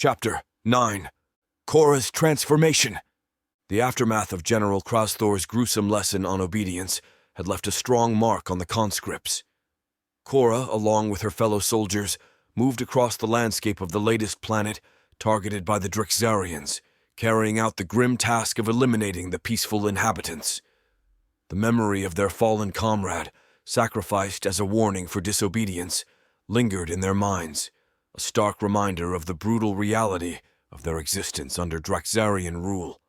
Chapter 9. Cora's Transformation. The aftermath of General Krasthor's gruesome lesson on obedience had left a strong mark on the conscripts. Cora, along with her fellow soldiers, moved across the landscape of the latest planet, targeted by the Turd-Ysseys, carrying out the grim task of eliminating the peaceful inhabitants. The memory of their fallen comrade, sacrificed as a warning for disobedience, lingered in their minds, a stark reminder of the brutal reality of their existence under Turd-Ysseys rule.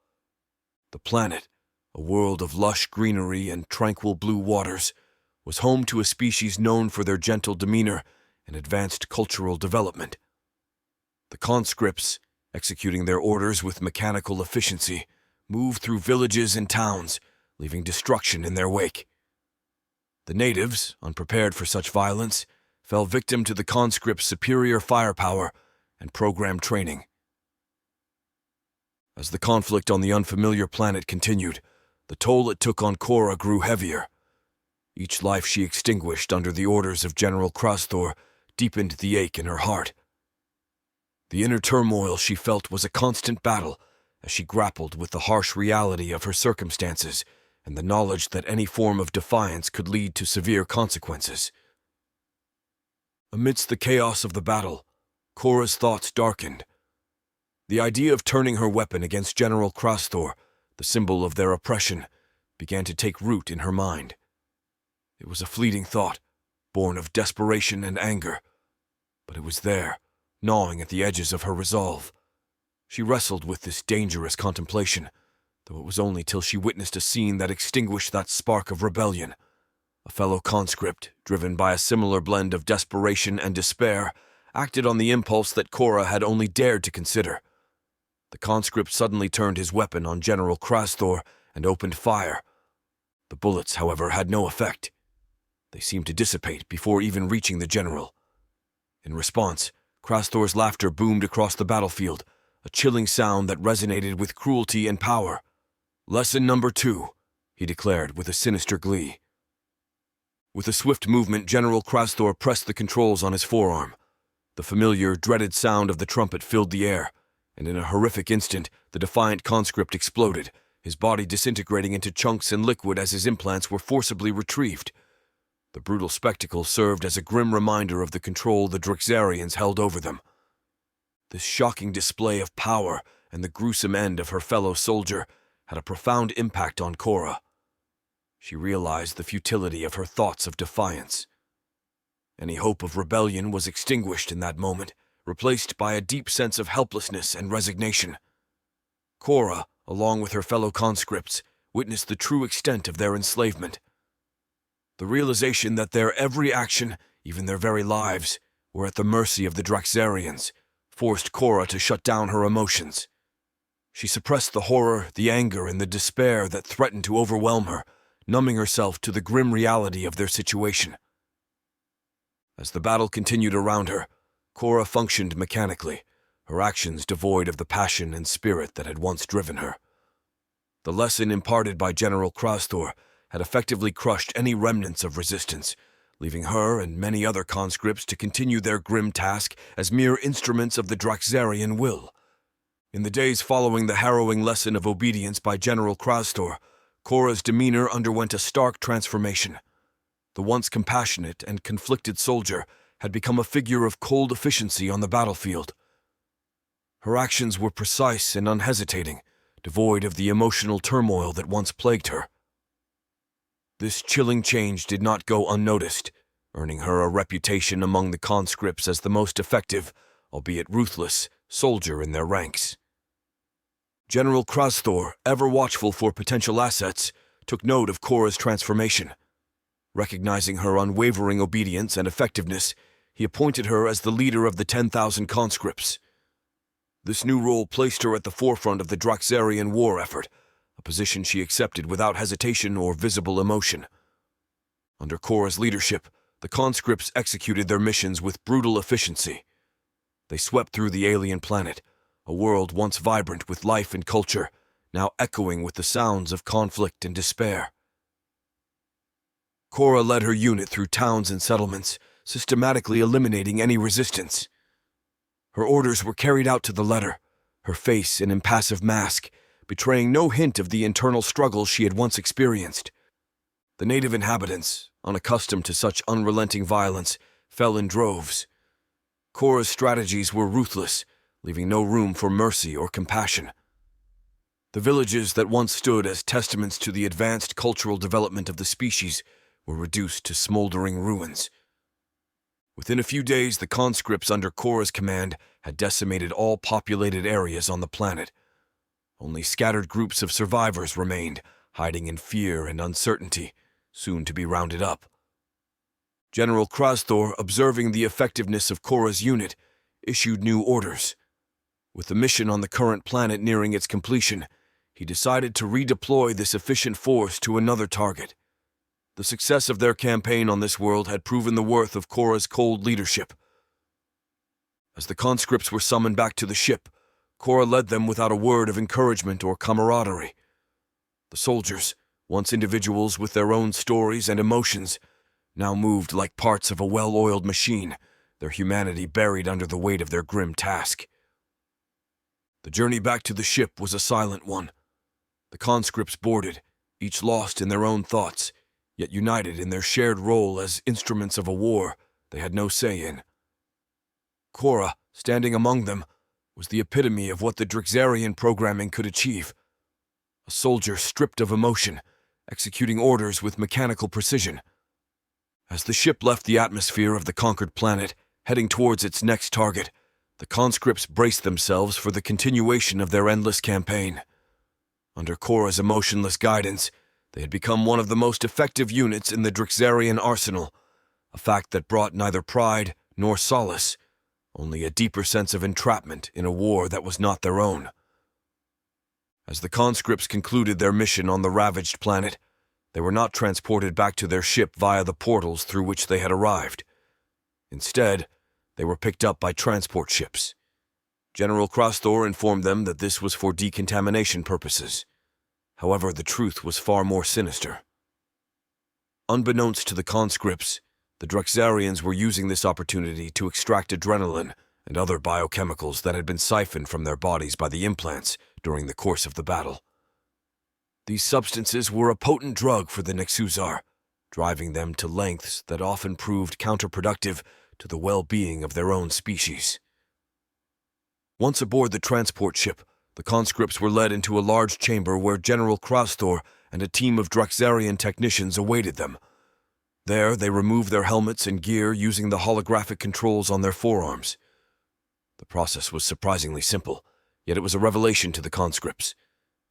The planet, a world of lush greenery and tranquil blue waters, was home to a species known for their gentle demeanor and advanced cultural development. The conscripts, executing their orders with mechanical efficiency, moved through villages and towns, leaving destruction in their wake. The natives, unprepared for such violence, fell victim to the conscripts' superior firepower and program training. As the conflict on the unfamiliar planet continued, the toll it took on Cora grew heavier. Each life she extinguished under the orders of General Krasthor deepened the ache in her heart. The inner turmoil she felt was a constant battle as she grappled with the harsh reality of her circumstances and the knowledge that any form of defiance could lead to severe consequences. Amidst the chaos of the battle, Cora's thoughts darkened. The idea of turning her weapon against General Krasthor, the symbol of their oppression, began to take root in her mind. It was a fleeting thought, born of desperation and anger, but it was there, gnawing at the edges of her resolve. She wrestled with this dangerous contemplation, though it was only till she witnessed a scene that extinguished that spark of rebellion. A fellow conscript, driven by a similar blend of desperation and despair, acted on the impulse that Cora had only dared to consider. The conscript suddenly turned his weapon on General Krasthor and opened fire. The bullets, however, had no effect. They seemed to dissipate before even reaching the general. In response, Krasthor's laughter boomed across the battlefield, a chilling sound that resonated with cruelty and power. "Lesson number 2, he declared with a sinister glee. With a swift movement, General Krasthor pressed the controls on his forearm. The familiar, dreaded sound of the trumpet filled the air, and in a horrific instant, the defiant conscript exploded, his body disintegrating into chunks and liquid as his implants were forcibly retrieved. The brutal spectacle served as a grim reminder of the control the Turd-Ysseys held over them. This shocking display of power and the gruesome end of her fellow soldier had a profound impact on Cora. She realized the futility of her thoughts of defiance. Any hope of rebellion was extinguished in that moment, replaced by a deep sense of helplessness and resignation. Cora, along with her fellow conscripts, witnessed the true extent of their enslavement. The realization that their every action, even their very lives, were at the mercy of the Turd-Ysseys, forced Cora to shut down her emotions. She suppressed the horror, the anger, and the despair that threatened to overwhelm her, numbing herself to the grim reality of their situation. As the battle continued around her, Cora functioned mechanically, her actions devoid of the passion and spirit that had once driven her. The lesson imparted by General Krasthor had effectively crushed any remnants of resistance, leaving her and many other conscripts to continue their grim task as mere instruments of the Turd-Ysseys will. In the days following the harrowing lesson of obedience by General Krasthor, Cora's demeanor underwent a stark transformation. The once compassionate and conflicted soldier had become a figure of cold efficiency on the battlefield. Her actions were precise and unhesitating, devoid of the emotional turmoil that once plagued her. This chilling change did not go unnoticed, earning her a reputation among the conscripts as the most effective, albeit ruthless, soldier in their ranks. General Krasthor, ever watchful for potential assets, took note of Cora's transformation. Recognizing her unwavering obedience and effectiveness, he appointed her as the leader of the 10,000 conscripts. This new role placed her at the forefront of the Turd-Ysseys war effort, a position she accepted without hesitation or visible emotion. Under Cora's leadership, the conscripts executed their missions with brutal efficiency. They swept through the alien planet, a world once vibrant with life and culture, now echoing with the sounds of conflict and despair. Cora led her unit through towns and settlements, systematically eliminating any resistance. Her orders were carried out to the letter, her face an impassive mask, betraying no hint of the internal struggle she had once experienced. The native inhabitants, unaccustomed to such unrelenting violence, fell in droves. Cora's strategies were ruthless, leaving no room for mercy or compassion. The villages that once stood as testaments to the advanced cultural development of the species were reduced to smoldering ruins. Within a few days, the conscripts under Cora's command had decimated all populated areas on the planet. Only scattered groups of survivors remained, hiding in fear and uncertainty, soon to be rounded up. General Krasthor, observing the effectiveness of Cora's unit, issued new orders. With the mission on the current planet nearing its completion, he decided to redeploy this efficient force to another target. The success of their campaign on this world had proven the worth of Cora's cold leadership. As the conscripts were summoned back to the ship, Cora led them without a word of encouragement or camaraderie. The soldiers, once individuals with their own stories and emotions, now moved like parts of a well-oiled machine, their humanity buried under the weight of their grim task. The journey back to the ship was a silent one. The conscripts boarded, each lost in their own thoughts, yet united in their shared role as instruments of a war they had no say in. Cora, standing among them, was the epitome of what the Drixarian programming could achieve. A soldier stripped of emotion, executing orders with mechanical precision. As the ship left the atmosphere of the conquered planet, heading towards its next target, the conscripts braced themselves for the continuation of their endless campaign. Under Cora's emotionless guidance, they had become one of the most effective units in the Drixarian arsenal, a fact that brought neither pride nor solace, only a deeper sense of entrapment in a war that was not their own. As the conscripts concluded their mission on the ravaged planet, they were not transported back to their ship via the portals through which they had arrived. Instead, they were picked up by transport ships. General Krasthor informed them that this was for decontamination purposes. However, the truth was far more sinister. Unbeknownst to the conscripts, the Drixarians were using this opportunity to extract adrenaline and other biochemicals that had been siphoned from their bodies by the implants during the course of the battle. These substances were a potent drug for the Nixuzar, driving them to lengths that often proved counterproductive to the well-being of their own species. Once aboard the transport ship, the conscripts were led into a large chamber where General Krasthor and a team of Drixarian technicians awaited them. There, they removed their helmets and gear using the holographic controls on their forearms. The process was surprisingly simple, yet it was a revelation to the conscripts.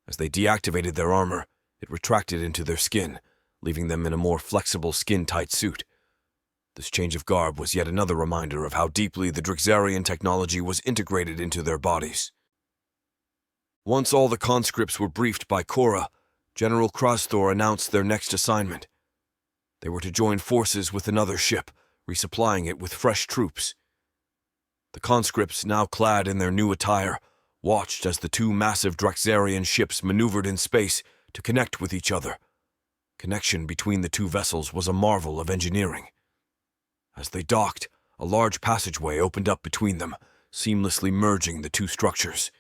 As they deactivated their armor, it retracted into their skin, leaving them in a more flexible skin-tight suit. This change of garb was yet another reminder of how deeply the Drixarian technology was integrated into their bodies. Once all the conscripts were briefed by Cora, General Krasthor announced their next assignment. They were to join forces with another ship, resupplying it with fresh troops. The conscripts, now clad in their new attire, watched as the two massive Drixarian ships maneuvered in space to connect with each other. Connection between the two vessels was a marvel of engineering. As they docked, a large passageway opened up between them, seamlessly merging the two structures.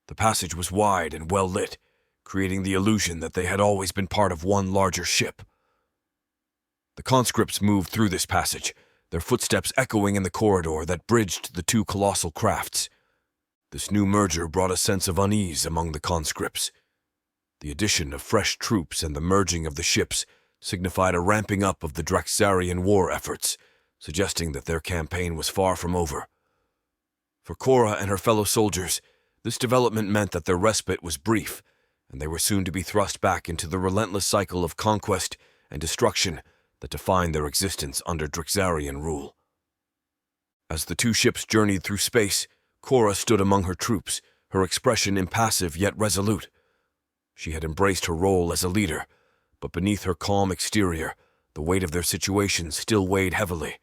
The passage was wide and well lit, creating the illusion that they had always been part of one larger ship. The conscripts moved through this passage, their footsteps echoing in the corridor that bridged the two colossal crafts. This new merger brought a sense of unease among the conscripts. The addition of fresh troops and the merging of the ships signified a ramping up of the Drixarian war efforts, suggesting that their campaign was far from over. For Cora and her fellow soldiers, this development meant that their respite was brief, and they were soon to be thrust back into the relentless cycle of conquest and destruction that defined their existence under Drixarian rule. As the two ships journeyed through space, Cora stood among her troops, her expression impassive yet resolute. She had embraced her role as a leader, but beneath her calm exterior, the weight of their situation still weighed heavily.